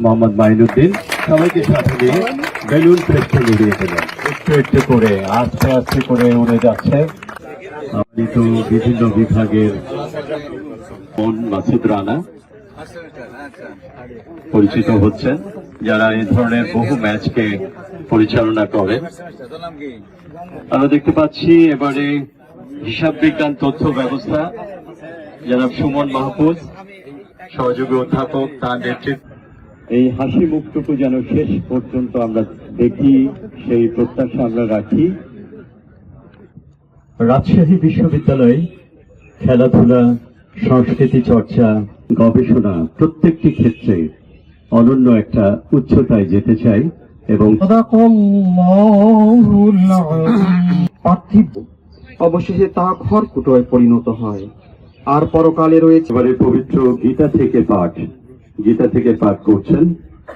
মোহাম্মদ মাইনুদ্দিন সবাইকে সাথে নিয়ে বেলুন ফেস্টে উড়িয়ে দিলেন। একটু একটু করে আস্তে আস্তে করে উড়ে যাচ্ছে। আপনি তো বিভিন্ন বিভাগের মাসুদ রানা পরিচিত হচ্ছেন, যারা এই ধরনের বহু ম্যাচকে পরিচালনা করেন। আমরা দেখতে পাচ্ছি এবারে হিসাব বিজ্ঞান তথ্য ব্যবস্থা জনাব সুমন মাহফুজ সহযোগী অধ্যাপক, তার নেতৃত্বে এই হাসি মুখটুকু যেন শেষ পর্যন্ত আমরা দেখি, সেই প্রত্যাশা আমরা রাখি। রাজশাহী বিশ্ববিদ্যালয় খেলাধুলা, সংস্কৃতি চর্চা, গবেষণা প্রত্যেকটি ক্ষেত্রে অনন্য একটা উচ্চতায় যেতে চাই এবং পার্থিব অবশেষে তা খড়কুটোয় পরিণত হয়। আর পরকালে রয়েছে এবারে পবিত্র গীতা থেকে পাঠ করছেন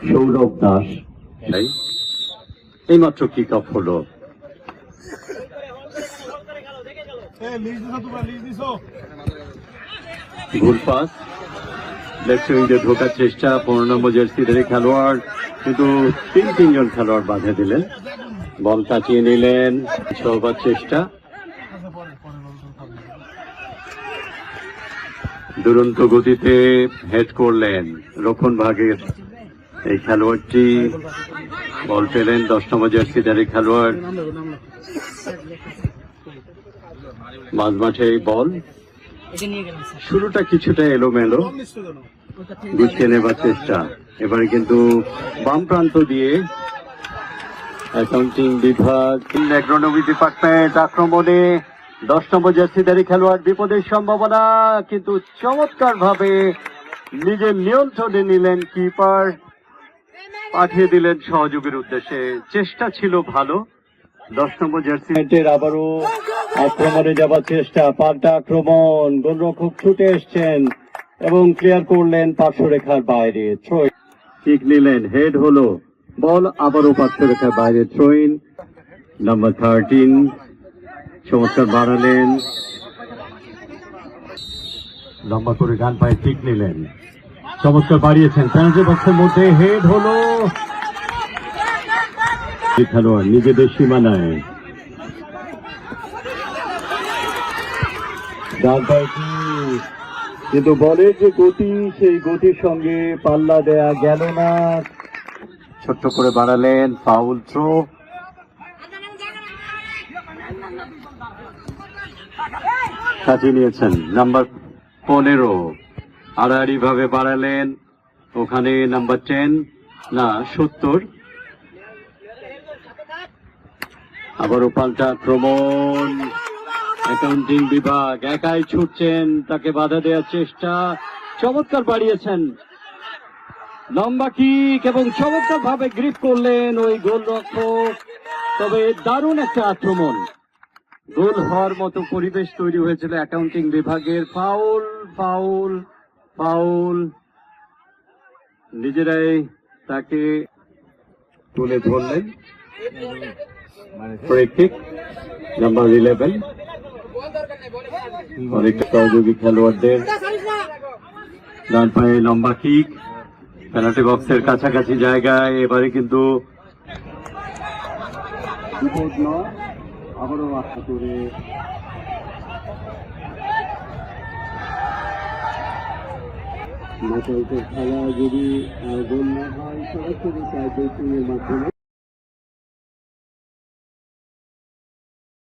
সৌরভ দাস। এইমাত্র কিক অফ হলো। ভুল পাস, লেফট উইংয়ে ঢোকার চেষ্টা, 15 নম্বর জার্সিধারী খেলোয়াড়, কিন্তু তিনজন খেলোয়াড় বাধা দিলেন। বল কাটিয়ে নিলেন, ছোঁবার চেষ্টা, দুরন্ত গতিতে হেড করলেন রক্ষণ ভাগের এই খেলোয়াড়টি। বল পেলেন 10 নম্বর জার্সিধারী খেলোয়াড়। মাঝ মাঠে এই বল, শুরুটা কিছুটা এলোমেলো, গুছিয়ে নেবার চেষ্টা। এবারে কিন্তু বাম প্রান্ত দিয়ে অ্যাকাউন্টিং বিভাগ, অ্যাগ্রোনমি ডিপার্টমেন্ট আক্রমণে 10 নম্বর জার্সিধারী খেলোয়াড়, বিপদের সম্ভাবনা, কিন্তু চমৎকার ভাবে নিজের নিয়ন্ত্রণে নিলেন কিপার, পাঠিয়ে দিলেন সহযোগীর উদ্দেশ্যে। চেষ্টা ছিল ভালো 10 নম্বর জার্সির। আবারও আক্রমণে যাবার চেষ্টা, পাল্টা আক্রমণ, গোলরক্ষক ছুটে এসছেন এবং ক্লিয়ার করলেন পার্শ্বরেখার বাইরে। কিক নিলেন, হেড হলো, বল আবারও পার্শ্বরেখার বাইরে। থ্রোইন নাম্বার 13 চমৎকার বাড়ালেন, লম্বা করে ডান পায়ে কিক নিলেন, চমৎকার বাড়িয়েছেন, পেনাল্টি বক্সের মধ্যে হেড হলো। খেলোয়াড় নিজেদের সীমানায় ডান পায়টি, কিন্তু বলের যে গতি, সেই গতির সঙ্গে পাল্লা দেয়া গেল না। ছোট্ট করে বাড়ালেন, ফাউল থ্রো। সাজিয়ে নিয়েছেন নাম্বার 15, আড়াআড়ি ভাবে বাড়ালেন, ওখানে নাম্বার 10 না 70। আবারও পাল্টা আক্রমণ, অ্যাকাউন্টিং বিভাগ একাই ছুটছেন, তাকে বাধা দেওয়ার চেষ্টা, চমৎকার বাড়িয়েছেন, লম্বা কিক এবং চমৎকার ভাবে গ্রিপ করলেন ওই গোলরক্ষক। তবে দারুণ একটা আক্রমণ, গোল হওয়ার মতো পরিবেশ তৈরি হয়েছিল অ্যাকাউন্টিং বিভাগের। ফাউল ফাউল ফাউল, নিজেরাই তাকে তুলে ধরলেন। নাম্বার 11 অনেকটা সহযোগী খেলোয়াড়দের ডান পায়ে লম্বা কিক, পেনাল্টি বক্সের কাছাকাছি জায়গায়। এবারে কিন্তু আবারও আশা করে খেলা যদি গোল না হয় সরাসরি টাইব্রেকিং এর মাধ্যমে